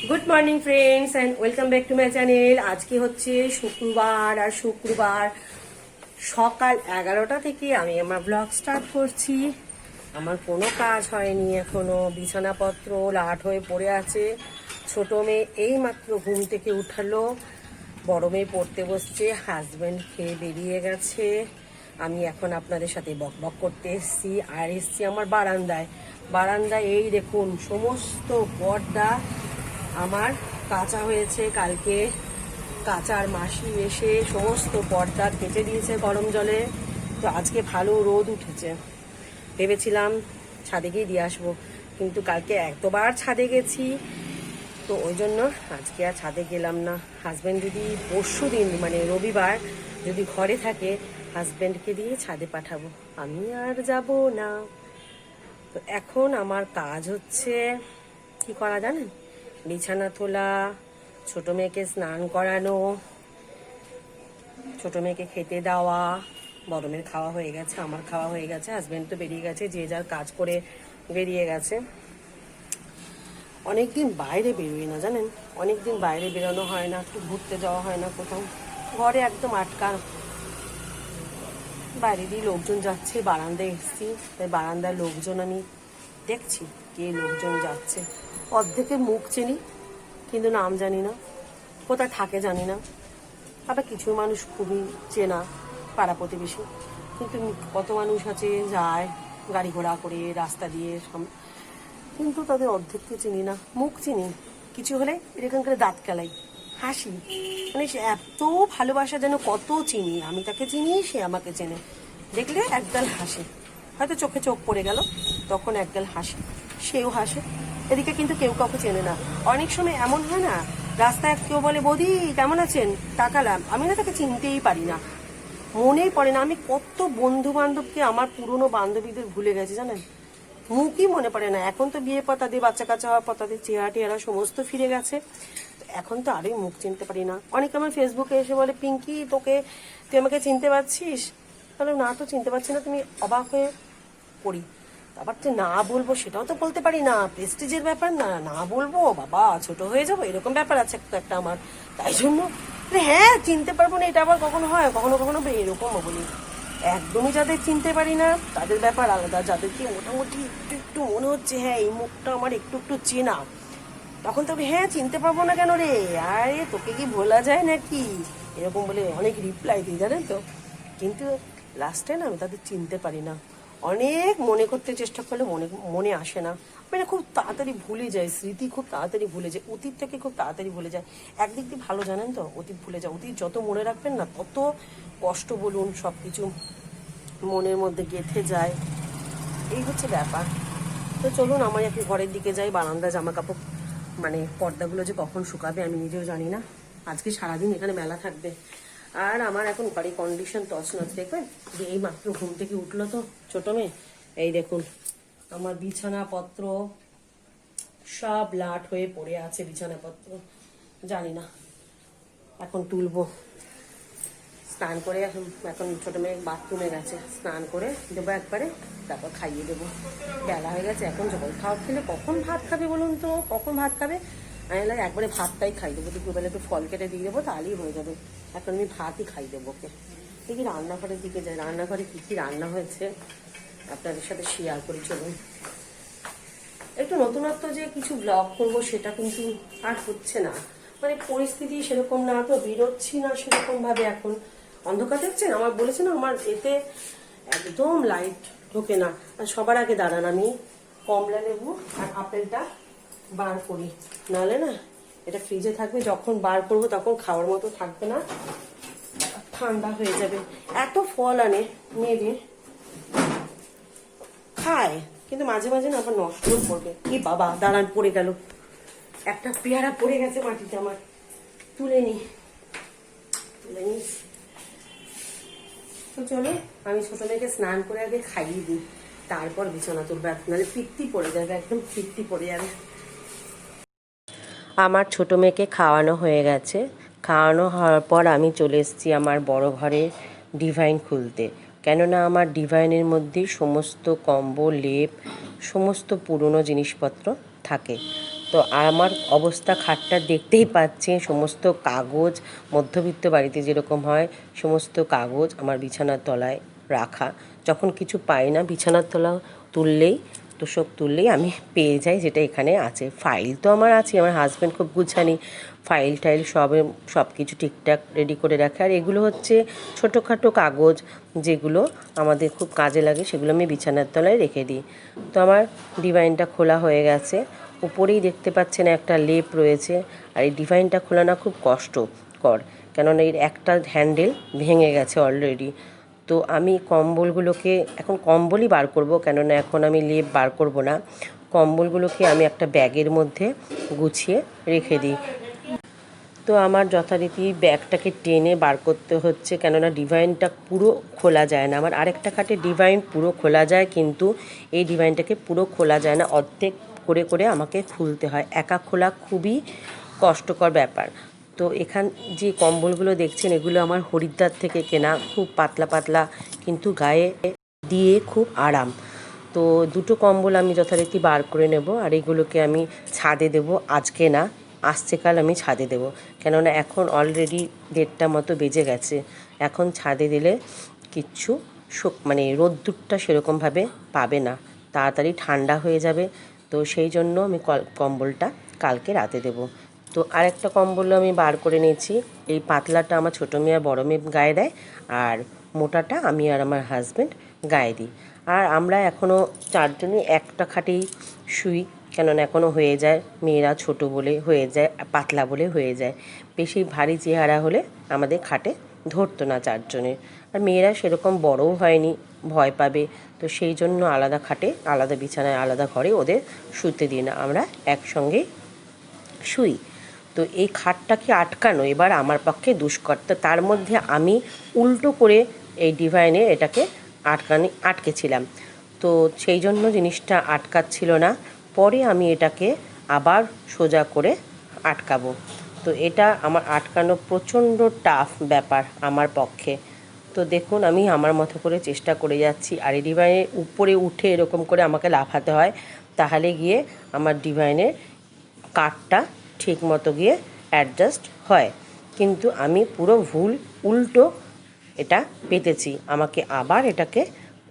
Good morning friends and welcome back to my channel. আজকে হচ্ছে শুক্রবার, আর শুক্রবার সকাল 11টা থেকে আমি আমার ব্লগ স্টার্ট করছি। আমার কোনো কাজ হয়নি এখনো, বিছানাপত্র লাট হয়ে পড়ে আছে। ছোট মেয়ে এই মাত্র ঘুম থেকে উঠালো, বড় মেয়ে পড়তে বসছে, হাজব্যান্ড খেয়ে বেরিয়ে গেছে। আমি এখন আপনাদের সাথে বক বক করতে এসছি, আর এসছি আমার বারান্দায় এই দেখুন সমস্ত পর্দা আমার কাঁচা হয়েছে। কালকে কাঁচার মাসি এসে সমস্ত পর্দা কেটে দিয়েছে গরম জলে। তো আজকে ভালো রোদ উঠেছে, ভেবেছিলাম ছাদে গিয়ে দিয়ে আসবো, কিন্তু কালকে এতবার ছাদে গেছি, তো ওই জন্য আজকে আর ছাদে গেলাম না। হাজব্যান্ড যদি পরশু দিন মানে রবিবার যদি ঘরে থাকে, হাজব্যান্ডকে দিয়ে ছাদে পাঠাবো, আমি আর যাব না। তো এখন আমার কাজ হচ্ছে কি করা জানেন, বিছানা তোলা, ছোট মেয়েকে স্নান করানো, ছোট মেয়েকে খেতে দেওয়া। বড় মেয়ের খাওয়া হয়ে গেছে, আমার খাওয়া হয়ে গেছে, হাজব্যান্ড তো বেরিয়ে গেছে, যে যার কাজ করে বেরিয়ে গেছে। অনেকদিন বাইরে বেরোই না জানেন, অনেকদিন বাইরে বেরোনো হয় না, খুব ঘুরতে যাওয়া হয় না কোথাও, ঘরে একদম আটকা। বাইরে দিয়ে লোকজন যাচ্ছে, বারান্দায় এসেছি, তাই বারান্দার লোকজন আমি দেখছি, কে লোকজন যাচ্ছে। অর্ধেকের মুখ চিনি কিন্তু নাম জানি না, কোথায় থাকে জানি না। আবার কিছু মানুষ খুবই চেনা, পাড়া প্রতিবেশী, কিন্তু কত মানুষ আছে যায় গাড়ি ঘোড়া করে রাস্তা দিয়ে, কিন্তু তাদের অর্ধেককে চিনি না, মুখ চিনি। কিছু হলে এরকম করে দাঁত কেলাই, হাসি, মানে সে এত ভালোবাসা যেন কত চিনি, আমি তাকে চিনি, সে আমাকে চেনে, দেখলে একগাল হাসে, হয়তো চোখে চোখ পড়ে গেল তখন একগাল হাসে, সেও হাসে। এদিকে কিন্তু কেউ কাউকে চেনে না। অনেক সময় এমন হয় না, রাস্তায় কেউ বলে বৌদি কেমন আছেন, তাকালাম, আমি না তাকে চিনতেই পারি না, মনেই পড়ে না। আমি কত বন্ধু বান্ধবকে, আমার পুরনো বান্ধবীদের ভুলে গেছি জানেন, মুখই মনে পড়ে না। এখন তো বিয়ে পর তাদের বাচ্চা কাচ্চা হওয়ার পর তাদের চেহারা টেহারা সমস্ত ফিরে গেছে, এখন তো আরোই মুখ চিনতে পারি না। অনেকে আমার ফেসবুকে এসে বলে পিঙ্কি তুই আমাকে চিনতে পারছিস, তাহলে না তো চিনতে পারছি না, তুমি অবাক হয়ে পড়ি। আবার তো না বলবো সেটাও তো বলতে পারি না, প্রেস্টিজের ব্যাপার না, না বলবো বাবা ছোট হয়ে যাবো, এরকম ব্যাপার আছে একটা আমার। তাই জন্য হ্যাঁ চিনতে পারবো না, এটা আবার কখনো হয়, কখনো কখনো এরকমও বলি। একদমই যাদের চিনতে পারি না তাদের ব্যাপার আলাদা, যাদেরকে মোটামুটি একটু একটু মনে হচ্ছে হ্যাঁ এই মুখটা আমার একটু একটু চেনা, তখন তবে হ্যাঁ চিনতে পারবো না কেন রে, আরে তোকে কি ভোলা যায় নাকি, এরকম বলে অনেক রিপ্লাই দিই জানেন তো। কিন্তু লাস্টে না আমি তাদের চিনতে পারি না, অনেক মনে করতে চেষ্টা করলে মনে আসে না। মানে খুব তাড়াতাড়ি ভুলে যায়, স্মৃতি খুব তাড়াতাড়ি ভুলে যায়, অতীত থেকে খুব তাড়াতাড়ি ভুলে যায়। একদিক দিয়ে ভালো জানেন তো, অতীত ভুলে যায়, অতীত যত মনে রাখবেন না তত কষ্ট বলুন সব কিছু মনের মধ্যে গেঁথে যায়, এই হচ্ছে ব্যাপার। তো চলুন আমার একটু ঘরের দিকে যাই, বারান্দা জামা কাপড় মানে পর্দাগুলো যে কখন শুকাবে আমি নিজেও জানি না, আজকে সারাদিন এখানে মেলা থাকবে। আর আমার এখন ঘরে কন্ডিশন তছনছ, দেখবেন যে এই মাত্র ঘুম থেকে উঠলো তো ছোট মেয়ে, এই দেখুন আমার বিছানাপত্র সব লাট হয়ে পড়ে আছে, বিছানাপত্র জানি না এখন তুলবো। স্নান করে এখন ছোট মেয়ে বাথরুমে গেছে, স্নান করে দেবো একবারে, তারপর খাইয়ে দেবো। বেলা হয়ে গেছে, এখন জল খাওয়া খেলে কখন ভাত খাবে বলুন তো, কখন ভাত খাবে? আমি লাগে একবারে ভাতটাই খাই দেবো, দুপুরবেলা একটু ফল কেটে দিয়ে দেবো, তাহলেই হয়ে যাবে। এখন আমি ভাতই খাই দেবো ওকে। দেখি রান্নাঘরের দিকে যাই, রান্নাঘরে কী কী রান্না হয়েছে আপনাদের সাথে শেয়ার করি চলুন। একটু নতুনত্ব যে কিছু ব্লগ করবো সেটা কিন্তু আর হচ্ছে না, মানে পরিস্থিতি সেরকম না, তো বেরোচ্ছি না সেরকম ভাবে। এখন অন্ধকার দেখছেন, আমার বলেছে না আমার এতে একদম লাইট ঢোকে না। আর সবার আগে দাঁড়ান আমি কমলা লেবু আর আপেলটা বার করি, নাহলে না এটা ফ্রিজে থাকবে, যখন বার করবো তখন খাওয়ার মতো থাকবে না, ঠান্ডা হয়ে যাবে। এত ফল আনে মেয়েদের খায়, কিন্তু মাঝে মাঝে না আবার নষ্টও করবে। কি বাবা দাঁড়ান, পড়ে গেল একটা পেয়ারা, পড়ে গেছে মাটিতে, আমার তুলে নি। তো চলো আমি ছোট মেয়েকে স্নান করে আগে খাইয়ে দিই, তারপর বিছানা তুলবে, নাহলে ফিরতি পড়ে যাবে, একদম ফিরতি পড়ে যাবে। আমার ছোট মেয়েকে খাওয়ানো হয়ে গেছে, খাওয়ানো হওয়ার পর আমি চলে এসেছি আমার বড় ঘরে ডিভাইন খুলতে, কেননা আমার ডিভাইনের মধ্যে সমস্ত কম্বল লেপ সমস্ত পুরনো জিনিসপত্র থাকে। তো আমার অবস্থা খাটটা দেখতেই পাচ্ছি, সমস্ত কাগজ, মধ্যবিত্ত বাড়িতে যেরকম হয় সমস্ত কাগজ আমার বিছানার তলায় রাখা। যখন কিছু পাই না বিছানার তলা তুললেই, তোষক তুললেই আমি পেয়ে যাই যেটা এখানে আছে। ফাইল তো আমার আছে, আমার হাজব্যান্ড খুব গুছানি, ফাইল টাইল সব কিছু ঠিকঠাক রেডি করে রাখে। আর এগুলো হচ্ছে ছোটোখাটো কাগজ যেগুলো আমাদের খুব কাজে লাগে, সেগুলো আমি বিছানার তলায় রেখে দিই। তো আমার ডিভাইনটা খোলা হয়ে গেছে। উপরেই দেখতে পাচ্ছেন একটা লেপ রয়েছে। আর এই ডিভাইনটা খোলা না খুব কষ্টকর, কেননা এর একটা হ্যান্ডেল ভেঙে গেছে অলরেডি। তো আমি কম্বলগুলোকে এখন কম্বলই বার করব, কেননা এখন আমি লেপ বার করব না। কম্বলগুলোকে আমি একটা ব্যাগের মধ্যে গুছিয়ে রেখে দিই। তো আমার যথারীতি ব্যাগটাকে টেনে বার করতে হচ্ছে, কেননা ডিভাইনটা পুরো খোলা যায় না। আমার আরেকটা খাটে ডিভাইন পুরো খোলা যায়, কিন্তু এই ডিভাইনটাকে পুরো খোলা যায় না, অর্ধেক করে করে আমাকে খুলতে হয়। একা খোলা খুবই কষ্টকর ব্যাপার। তো এখান যে কম্বলগুলো দেখছেন এগুলো আমার হরিদ্বার থেকে কেনা, খুব পাতলা পাতলা, কিন্তু গায়ে দিয়ে খুব আরাম। তো দুটো কম্বল আমি যথারীতি বার করে নেব, আর এগুলোকে আমি ছাদে দেব। আজকে না, আসছে কাল আমি ছাদে দেব, কেননা এখন অলরেডি 1:30 মতো বেজে গেছে। এখন ছাদে দিলে কিচ্ছু মানে রোদ্দুরটা সেরকমভাবে পাবে না, তাড়াতাড়ি ঠান্ডা হয়ে যাবে। তো সেই জন্য আমি কম্বলটা কালকে রাতে দেব। তো আরেকটা কম্বল আমি বার করে নিয়েছি। এই পাতলাটা আমার ছোটো মেয়ে আর বড়ো মেয়ে গায়ে দেয়, আর মোটাটা আমি আর আমার হাজব্যান্ড গায়ে দিই। আর আমরা এখনও 4 জনই একটা খাটেই শুই, কেননা এখনও হয়ে যায়, মেয়েরা ছোট বলে হয়ে যায়, পাতলা বলে হয়ে যায়। বেশি ভারী চেহারা হলে আমাদের খাটে ধরতো না 4 জনের। আর মেয়েরা সেরকম বড়ও হয়নি, ভয় পাবে। তো সেই জন্য আলাদা খাটে, আলাদা বিছানায়, আলাদা ঘরে ওদের শুতে দিই না, আমরা একসঙ্গেই শুই। তো এই খাটটাকে আটকানো এবার আমার পক্ষে দুষ্কর। তো তার মধ্যে আমি উল্টো করে এই ডিভাইনে এটাকে আটকেছিলাম। তো সেই জন্য জিনিসটা আটকাচ্ছিল না। পরে আমি এটাকে আবার সোজা করে আটকাবো। তো এটা আমার আটকানো প্রচণ্ড টাফ ব্যাপার আমার পক্ষে। তো দেখুন আমি আমার মতো করে চেষ্টা করে যাচ্ছি। আর এই ডিভাইনের উপরে উঠে এরকম করে আমাকে লাফাতে হয়, তাহলে গিয়ে আমার ডিভাইনের কাঠটা ঠিক মতো গিয়ে অ্যাডজাস্ট হয়। কিন্তু আমি পুরো উল্টো এটা পেতেছি, আমাকে আবার এটাকে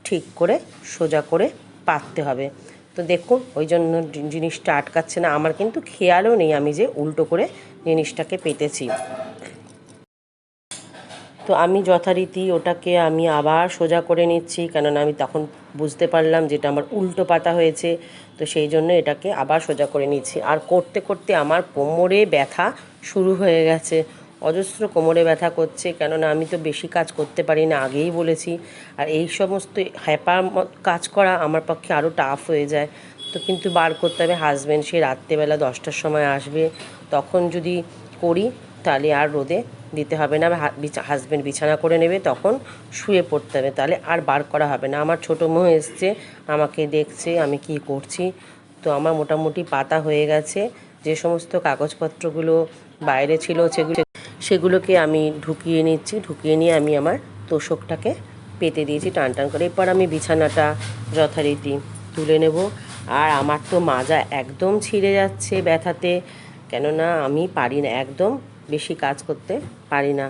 ঠিক করে সোজা করে পাততে হবে। তো দেখুন ওই জন্য জিনিসটা আটকাচ্ছে না। আমার কিন্তু খেয়ালও নেই আমি যে উল্টো করে জিনিসটাকে পেতেছি। তো আমি যথারীতি ওটাকে আমি আবার সোজা করে নিচ্ছি, কেননা আমি তখন বুঝতে পারলাম যেটা আমার উল্টো পাতা হয়েছে। তো সেই জন্য এটাকে আবার সোজা করে নিচ্ছি। আর করতে করতে আমার কোমরে ব্যথা শুরু হয়ে গেছে, অজস্র কোমরে ব্যথা করছে, কেননা আমি তো বেশি কাজ করতে পারি না, আগেই বলেছি। আর এই সমস্ত হ্যাপার কাজ করা আমার পক্ষে আরও টাফ হয়ে যায়। তো কিন্তু বার করতে হবে, হাজব্যান্ড সে রাত্রেবেলা 10টার সময় আসবে, তখন যদি করি তাহলে আর রোদে দিতে হবে না। হাজব্যান্ড বিছানা করে নেবে, তখন শুয়ে পড়তে হবে, তাহলে আর বার করা হবে না। আমার ছোটো মেয়ে এসছে, আমাকে দেখছে আমি কি করছি। তো আমার মোটামুটি পাতা হয়ে গেছে। যে সমস্ত কাগজপত্রগুলো বাইরে ছিল সেগুলোকে আমি ঢুকিয়ে নিচ্ছি, ঢুকিয়ে নিয়ে আমি আমার তোষকটাকে পেতে দিয়েছি টান টান করে। এরপর আমি বিছানাটা যথারীতি তুলে নেব। আর আমার তো মাজা একদম ছিঁড়ে যাচ্ছে ব্যথাতে, কেননা আমি পারি না, একদম বেশি কাজ করতে পারি না।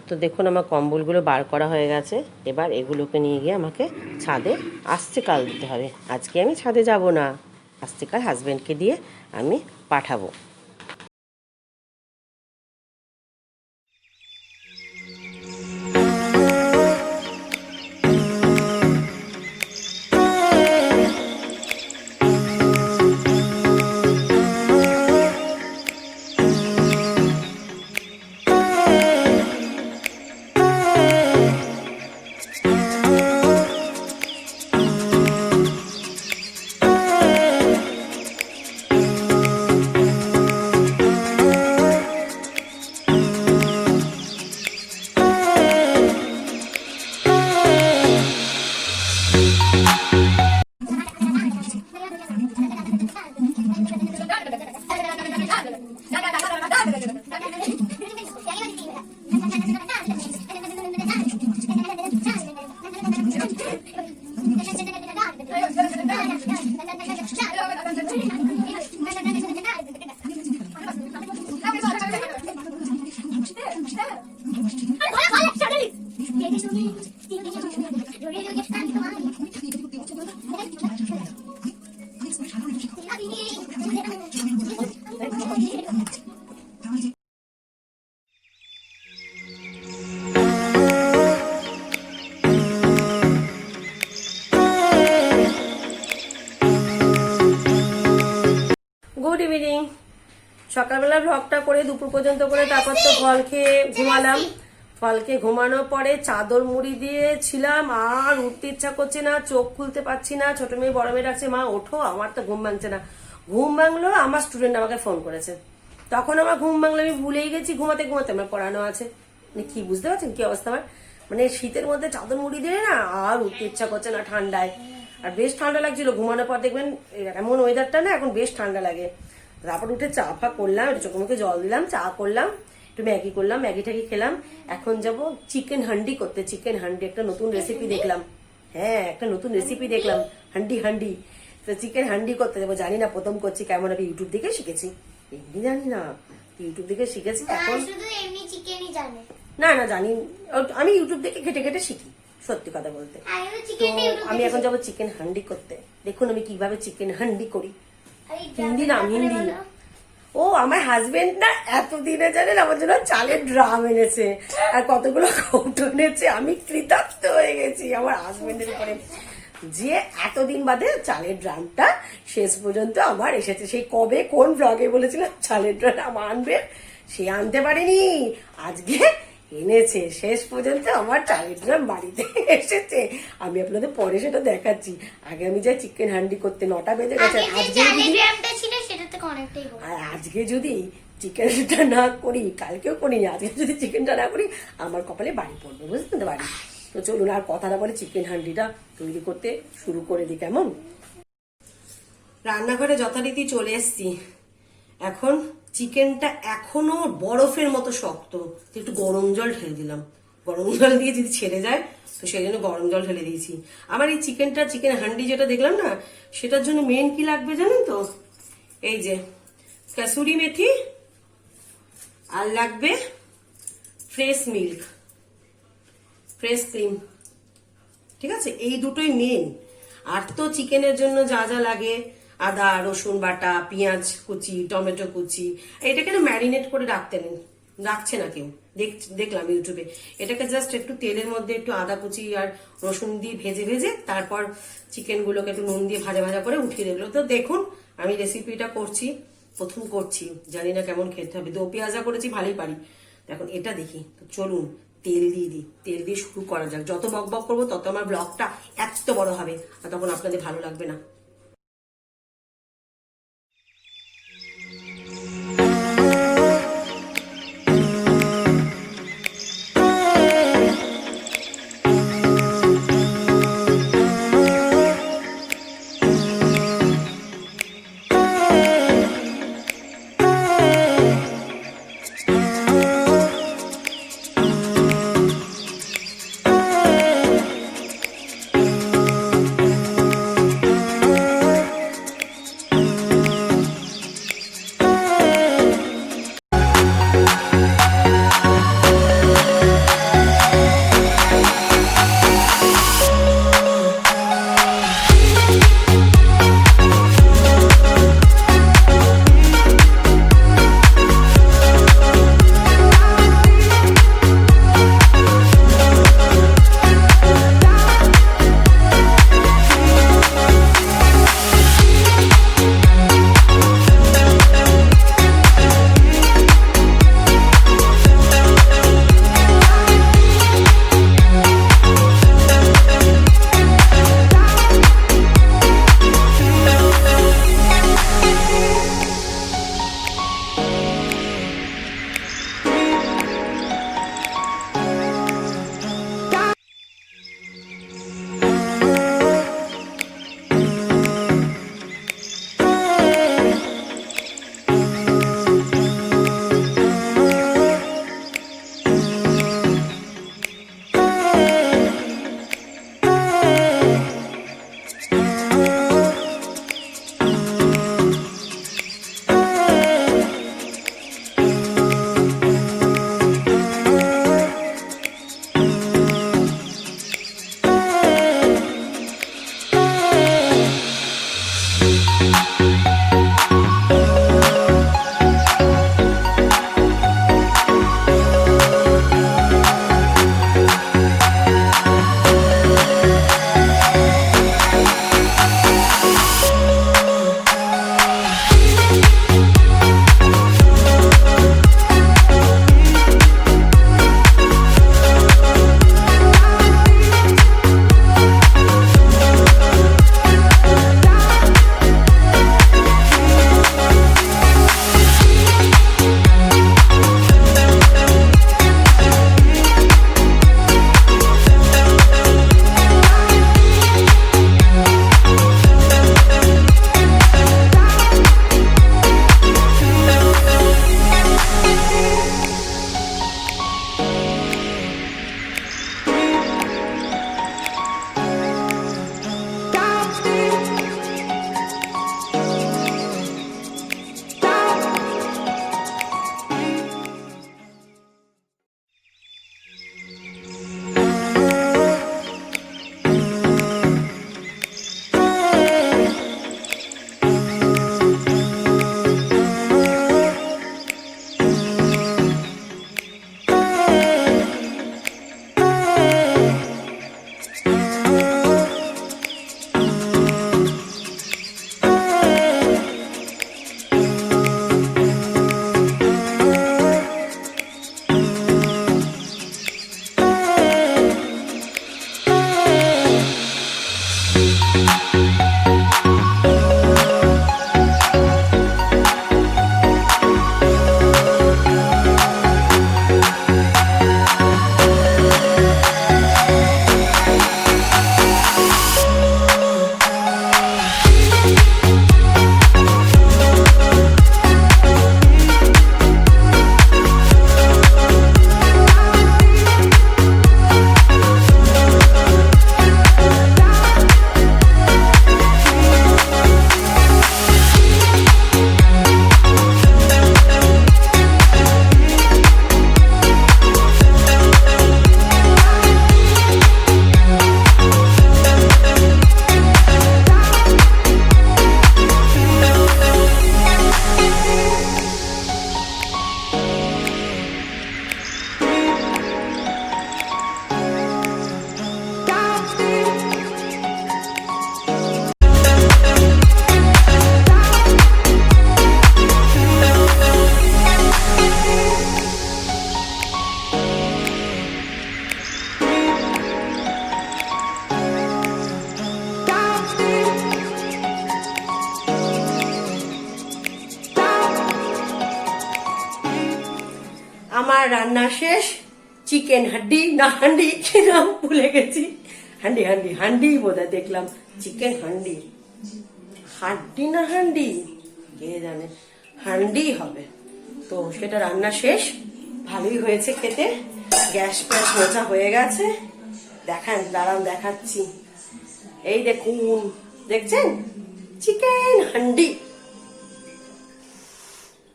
তো দেখুন আমার কম্বলগুলো বার করা হয়ে গেছে। এবার এগুলোকে নিয়ে গিয়ে আমাকে ছাদে আসছে কাল দিতে হবে। আজকে আমি ছাদে যাব না, আসছে কাল হাজব্যান্ডকে দিয়ে আমি পাঠাবো। সকালবেলা ভ্লগটা করে দুপুর পর্যন্ত করে তারপর তো ফল খেয়ে ঘুমালাম। ফল খেয়ে ঘুমানোর পরে চাদর মুড়ি দিয়ে ছিলাম, আর উঠতে ইচ্ছা করছে না, চোখ খুলতে পারছি না। ছোট মেয়ে বড় মেয়ে ডাকছে, মা ওঠো, আমার তো ঘুম ভাঙছে না। ঘুম ভাঙলো, আমার স্টুডেন্ট আমাকে ফোন করেছে। তখন আমার ঘুম ভাঙলো, আমি ভুলেই গেছি ঘুমাতে ঘুমাতে আমার পড়ানো আছে। মানে কি বুঝতে পারছেন কি অবস্থা আমার? মানে শীতের মধ্যে চাদর মুড়ি দিয়ে না আর উঠতে ইচ্ছা করছে না ঠান্ডায়। আর বেশ ঠান্ডা লাগছিল, ঘুমানোর পর দেখবেন এমন ওয়েদারটা না এখন বেশ ঠান্ডা লাগে। তারপর উঠে চা ফা করলাম, একটু চোখে মুখে জল দিলাম, চা করলাম, একটু ম্যাগি করলাম, ম্যাগি ট্যাগি খেলাম। এখন যাব চিকেন হান্ডি করতে। চিকেন হান্ডি একটা নতুন রেসিপি দেখলাম। হ্যাঁ, একটা নতুন রেসিপি দেখলাম, হান্ডি। তো চিকেন হান্ডি করতে যাবো। জানি না প্রথম করছি কেমন, আমি ইউটিউব দেখে শিখেছি। এমনি জানি না, ইউটিউব দেখে শিখেছি। এখন শুধু এমনি চিকেনই জানে। না জানি, আমি ইউটিউব দেখে ঘেটে ঘেটে শিখি, সত্যি কথা বলতে। তো আমি এখন যাবো চিকেন হান্ডি করতে। দেখুন আমি কিভাবে চিকেন হান্ডি করি। হিন্দি নাম, হিন্দি। ও আমার হাজবেন্ড না এতদিনে জানেন আমার জন্য চালের ড্রাম এনেছে আর কতগুলো কৌটো এনেছে। আমি কৃতার্থ হয়ে গেছি আমার হাজবেন্ডের উপরে, যে এতদিন বাদে চালের ড্রামটা শেষ পর্যন্ত আমার এসেছে। সেই কবে কোন ব্লগে বলেছিলাম চালের ড্রাম আনবে, সে আনতে পারেনি, আজকে এনেছে। শেষ পর্যন্ত আমার চালের ড্রাম বাড়িতে এসেছে। আমি আপনাদের পরে সেটা দেখাচ্ছি। আগে আমি যাই চিকেন হান্ডি করতে, 9টা বেজে গেছে। আর আজকে যদি চিকেনটা না করি, কালকেও করিনি, আজকে যদি চিকেনটা না করি আমার কপালে বাড়ি পড়বে, বুঝতে পারি। তো চলুন আর কথা না বলে চিকেন হান্ডিটা তৈরি করতে শুরু করে দিই। কেমন? রান্নাঘরে যথারীতি চলে এসছি। এখন চিকেনটা এখনো বরফের মতো শক্ত, একটু গরম জল ঢেলে দিলাম। গরম জল দিয়ে যদি ছেড়ে যায় তো সেই জন্য গরম জল ঢেলে দিয়েছি। আমার এই চিকেন হান্ডি যেটা দেখলাম না, সেটার জন্য মেন কি লাগবে জানেন তো? এই যে কাসুরি মেথি, আর লাগবে ফ্রেশ মিল্ক, ফ্রেশ ক্রিম। ঠিক আছে, এই দুটোই মেন। আর তো চিকেনের জন্য যা যা লাগে, আদা রসুন বাটা, পেঁয়াজ কুচি, টমেটো কুচি, এটাকে না ম্যারিনেট করে রাখছে না কেউ, দেখলাম ইউটিউবে। এটাকে জাস্ট একটু তেলের মধ্যে একটু আদা কুচি আর রসুন দিয়ে ভেজে তারপর চিকেন গুলোকে একটু নুন দিয়ে ভাজা করে উঠিয়ে দিল। তো দেখুন আমি রেসিপিটা করছি, প্রথম করছি, জানি না কেমন খেতে হবে। দো পেঁয়াজা করেছি, ভালোই পারি। এখন এটা দেখি। তো চলুন তেল দিয়ে দিই, তেল দিয়ে শুরু করা যাক। যত বক করবো তত আমার ব্লগটা এত বড় হবে, আর তখন আপনাদের ভালো লাগবে না। আমার রান্না শেষ। চিকেন হান্ডি না হান্ডি কি নাম ভুলে গেছি, হান্ডি হান্ডি হান্ডি বোধহয় দেখলাম, চিকেন হান্ডি, হাড্ডি না হান্ডি কে জানে, হান্ডি হবে। তো সেটা রান্না শেষ, ভালোই হয়েছে খেতে। গ্যাস ফ্যাস মোছা হয়ে গেছে। দেখান, দাঁড়ান দেখাচ্ছি। এই দেখুন, দেখছেন চিকেন হান্ডি,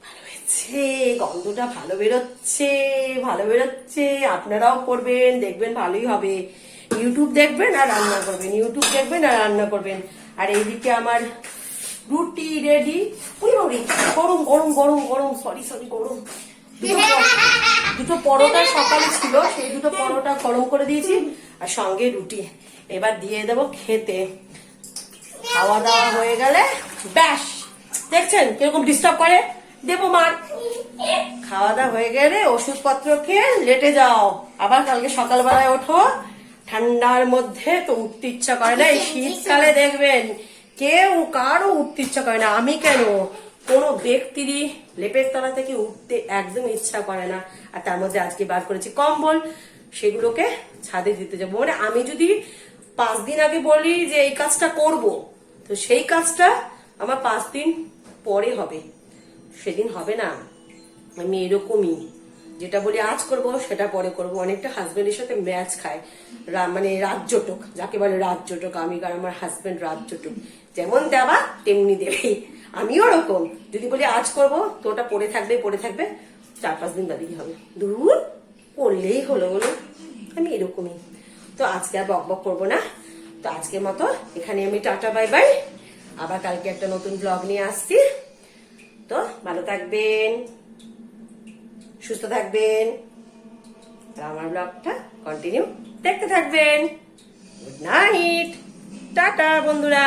ভালো হয়েছে, গন্ধটা ভালো বেরোচ্ছে, ভালো বেরোচ্ছে। আপনারাও করবেন, দেখবেন ভালোই হবে। ইউটিউব দেখবেন আর রান্না করবেন, ইউটিউব দেখবেন আর রান্না করবেন। আর এইদিকে আমার রুটি রেডি। গরম গরম গরম গরম, সরি সরি গরম। দুটো পরোটা সকালে ছিল, সেই দুটো পরোটা গরম করে দিয়েছি, আর সঙ্গে রুটি। এবার দিয়ে দেবো খেতে। খাওয়া দাওয়া হয়ে গেলে ব্যাস, দেখছেন কিরকম ডিস্টার্ব করে, দেবো মার। খাওয়া দাওয়া হয়ে গেলে ওষুধপত্র খেয়ে লেটে যাও, আবার কালকে সকালবেলায় ওঠো। ঠান্ডার মধ্যে তো উঠতে ইচ্ছা করে না, এই শীতকালে দেখবেন কেউ কারো উঠতে ইচ্ছা করে না। আমি কেন, কোনো ব্যক্তিরই লেপের তলা থেকে উঠতে একদম ইচ্ছা করে না। আর তার মধ্যে আজকে বার করেছি কম্বল, সেগুলোকে ছাদে দিতে যাবো। মানে আমি যদি 5 দিন আগে বলি যে এই কাজটা করব, তো সেই কাজটা আমার 5 দিন পরে হবে, সেদিন হবে না। আমি এরকমই, যেটা বলি আজ করব সেটা পরে করব। অনেকটা হাজবেন্ডের সাথে ম্যাচ খায়, মানে রাজ্যটক, যাকে বলে রাজ্যটক। আমি আর আমার হাজবেন্ড রাজ্যটক, যেমন দেবা তেমনি দেবে। আমিও ওরকম, যদি বলি আজ করব তো ওটা পড়ে থাকবে, পড়ে থাকবে, 4-5 দিন বাদেই হবে। দূর করলেই হলো হলো, আমি এরকমই। তো আজকে আর বক বক করবো না। তো আজকের মতো এখানে আমি টাটা বাই বাই, আবার কালকে একটা নতুন ব্লগ নিয়ে আসছি। তো ভালো থাকবেন, সুস্থ থাকবেন, আর আমার ব্লগটা কন্টিনিউ দেখতে থাকবেন। গুড নাইট, টাটা বন্ধুরা।